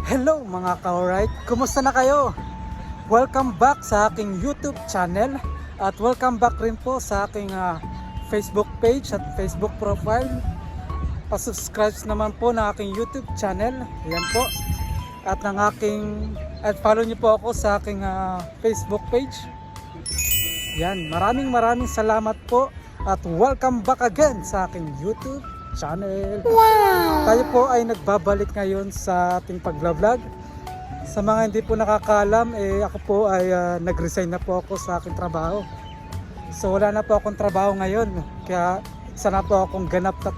Hello mga ka-alright, kumusta na kayo? Welcome back sa aking YouTube channel at welcome back rin po sa aking Facebook page at Facebook profile. Pa-subscribe naman po ng aking YouTube channel, yan po. At follow niyo po ako sa aking Facebook page. Yan, maraming salamat po at welcome back again sa aking YouTube channel. Wow! Tayo po ay nagbabalik ngayon sa ating pag-vlog. Sa mga hindi po nakakaalam, ako po ay nag-resign na po ako sa aking trabaho. So wala na po akong trabaho ngayon. Kaya isa na po akong ganap na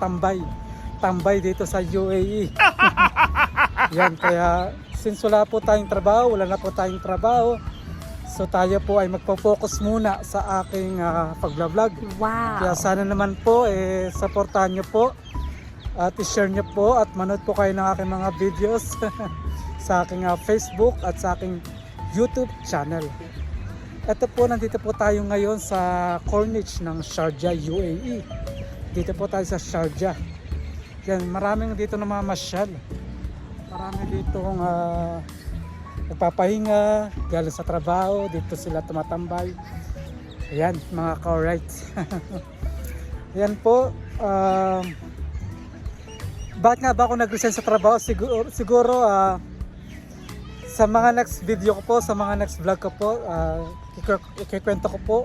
tambay dito sa UAE. Yan, kaya since wala po tayong trabaho, wala na po tayong trabaho, so tayo po ay magpo-focus muna sa aking pag-vlog. Wow! Kaya sana naman po supportahan nyo po at i-share nyo po at manood po kayo ng aking mga videos sa aking Facebook at sa aking YouTube channel. Ito po, nandito po tayo ngayon sa Corniche ng Sharjah, UAE. Dito po tayo sa Sharjah. Yan, maraming dito namamasyal. Marami dito nagpapahinga, galing sa trabaho, dito sila tumatambay. Ayan, mga ka-alright. Ayan po, bakit nga ba ako nag-resign sa trabaho? Siguro sa mga next video ko po, sa mga next vlog ko po, ikikwento ko po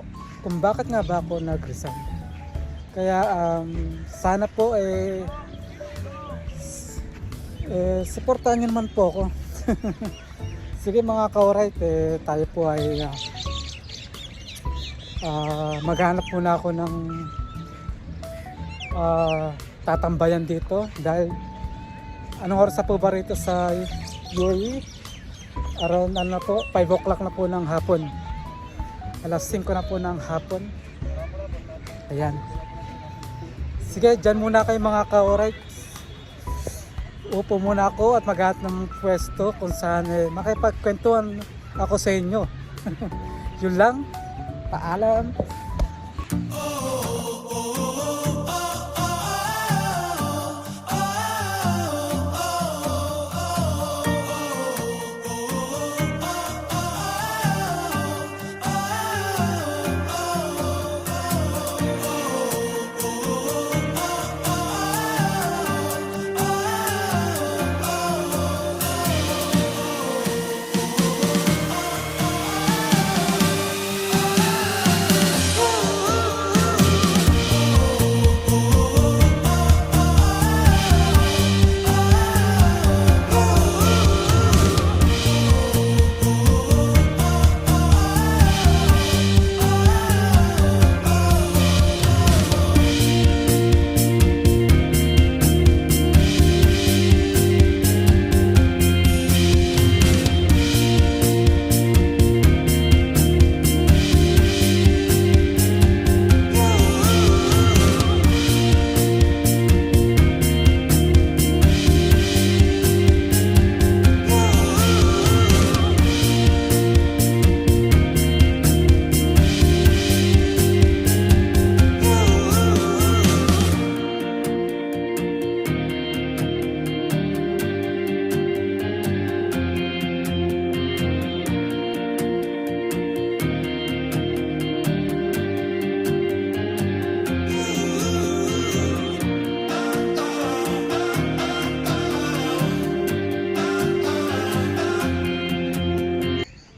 kung bakit nga ba ako nag-resign. Kaya sana po supportahan nyo naman po ako. Sige mga ka-alright, tayo po ay maghanap muna ako ng tatambayan dito dahil anong oras na po ba rito sa UAE? Around 5 o'clock na po ng hapon, alas 5 na po ng hapon. Ayan, sige, dyan muna kayo mga ka-alright. Upo muna ako at maghanap ng pwesto kung saan makipagkwentuhan ako sa inyo. Yun lang, paalam.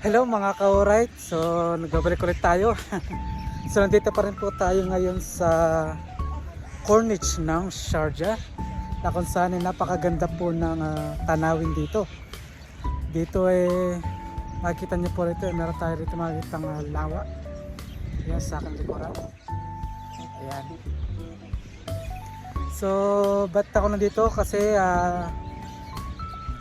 Hello mga ka-alright, so nagbabalik ulit tayo. So nandito pa rin po tayo ngayon sa Corniche ng Sharjah, na kung saan napakaganda po ng tanawin dito. Dito makikita niyo po rito, meron tayo rito makikita ng lawa. Yan sa aking likuran. Ayan. So ba't ako nandito?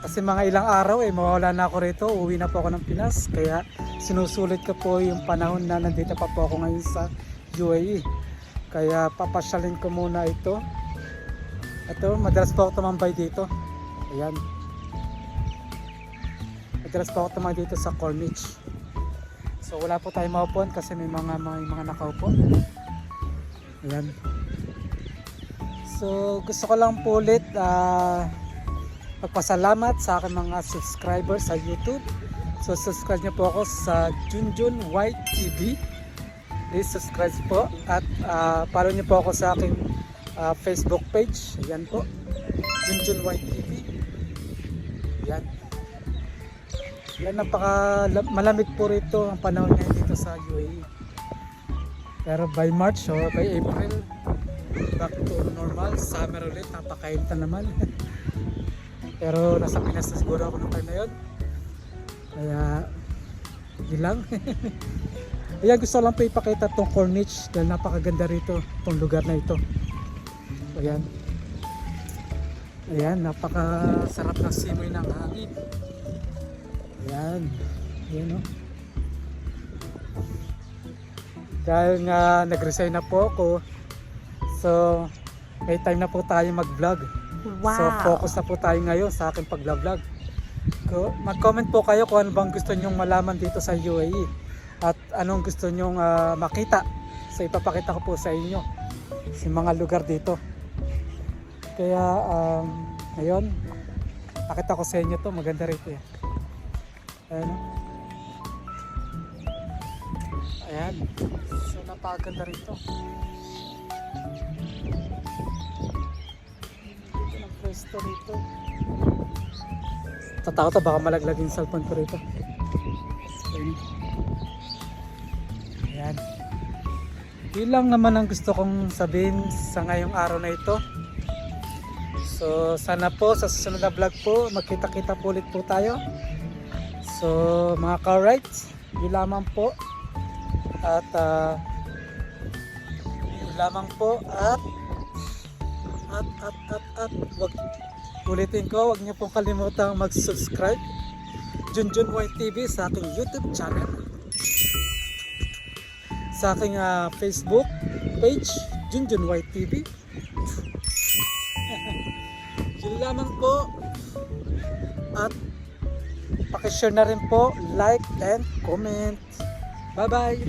Kasi mga ilang araw mawawala na ako rito, uwi na po ako ng Pinas. Kaya sinusulit ko po yung panahon na nandito pa po ako ngayon sa UAE. Kaya papasyalin ko muna ito. Ito, madalas po ako tumambay dito. Ayan. Madalas po ako tumambay dito sa Corniche. So wala po tayong maupuan kasi may mga nakaupo. Ayan. So gusto ko lang po ulit magpasalamat sa aking mga subscribers sa YouTube. So subscribe niyo po ako sa Junjun White TV. Please subscribe po at follow niyo po ako sa aking Facebook page. Ayan po, Junjun White TV. Ayan. Yan, malamig po rito ang panahon ngayon dito sa UAE. Pero by March or by April, back to normal, summer ulit, napakainit na naman. Pero nasa Pinas na siguro ako nung time na yun. Kaya, yun lang. Ayan, gusto lang po ipakita itong Corniche dahil napakaganda rito, itong lugar na ito. Ayan. Ayan, napakasarap ng simoy ng hangin. Ayan, ayan o. Dahil nga nag-resign na po ako, so may time na po tayo mag-vlog. Wow. So focus na po tayo ngayon sa aking pag-vlog. Mag-comment po kayo kung ano bang gusto nyong malaman dito sa UAE at anong gusto nyong makita. So ipapakita ko po sa inyo sa mga lugar dito. Kaya ngayon, pakita ko sa inyo to, maganda rito eh. Ayan. Ayan. So napakaganda rito. Dito ng pwesto rito. Tatakot baka malaglag yung cellphone ko rito. Ayan. Ayan. Yun lang naman ang gusto kong sabihin sa ngayong araw na ito. So sana po sa susunod na vlog po magkita-kita po ulit po tayo. So mga ka-rights, yun lamang po at yun lamang po at wag ulitin ko, wag niyo pong kalimutang mag-subscribe Junjun White TV sa aking YouTube channel, sa aking Facebook page Junjun White TV. Yun lamang po at pakishare na rin po, like and comment. Bye bye.